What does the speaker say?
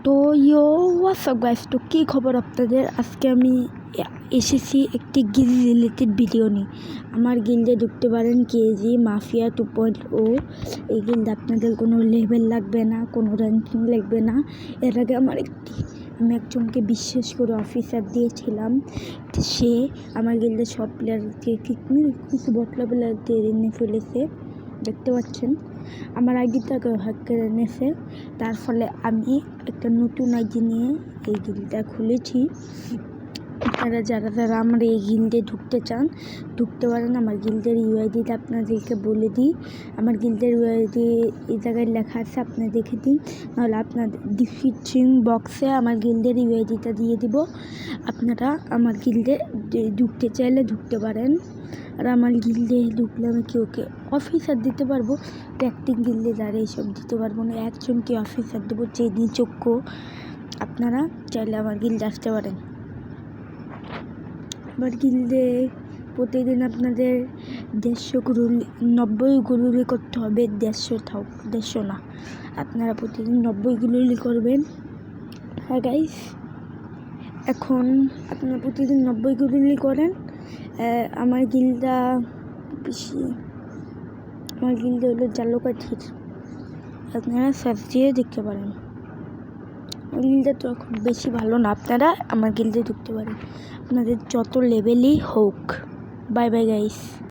তো WhatsApp guys, তো কী খবর আপনাদের? আজকে আমি এসেছি একটি গিল্ড রিলেটেড ভিডিও নিয়ে। আমার গিল্ডে ঢুকতে পারেন কেজি মাফিয়া 2.0। এই গিল্ডে আপনাদের কোনো লেভেল লাগবে না, কোনো র্যাঙ্কিং লাগবে না। এর আগে আমি একজনকে বিশ্বাস করে অফিসার দিয়েছিলাম, সে আমার গিল্ডের সব প্লেয়ারকে কিছু বটলা প্লেয়ারদের এনে ফেলেছে। দেখতে পাচ্ছেন আমার আইডিটাকে হ্যাক করে এনেছে। তার ফলে আমি একটা নতুন আইডি নিয়ে এই গিল্ডটা খুলেছি। আপনারা যারা আমার এই গিল্ডে ঢুকতে চান ঢুকতে পারেন। আমার গিল্ডের ইউআইডিটা আপনাদেরকে বলে দিই। আমার গিল্ডের ইউআইডি এই জায়গায় লেখা আছে, আপনি দেখে দিন, নাহলে আপনার ডিসক্রিপশন বক্সে আমার গিল্ডের ইউআইডিটা দিয়ে দিব। আপনারা আমার গিল্ডে ঢুকতে চাইলে ঢুকতে পারেন। আর আমার গিল্ডে ঢুকলে আমি ওকে অফিসার দিতে পারবো, অ্যাক্টিং গিল্ডে যারা এইসব দিতে পারবো না। একজনকে অফিসার দেবো যে নিযোগ্য। আপনারা চাইলে আমার গিল্ডে আসতে পারেন। আমার গিল্ডে প্রতিদিন আপনাদের 90 গুলুলি করতে হবে। 150 না, আপনারা প্রতিদিন 90 গুলুলি করবেন। হ্যাঁ গাইস, এখন আপনারা প্রতিদিন 90 গুলুলি করেন। আমার গিল্ডটা হলো জালুকাঠির, আপনারা সার্চ দিয়ে দেখতে পারেন। আমার গিল্ডটা তো এখন বেশি ভালো না, আপনারা আমার গিল্ডে ঢুকতে পারেন আপনাদের যত লেভেলই হোক। Bye bye guys.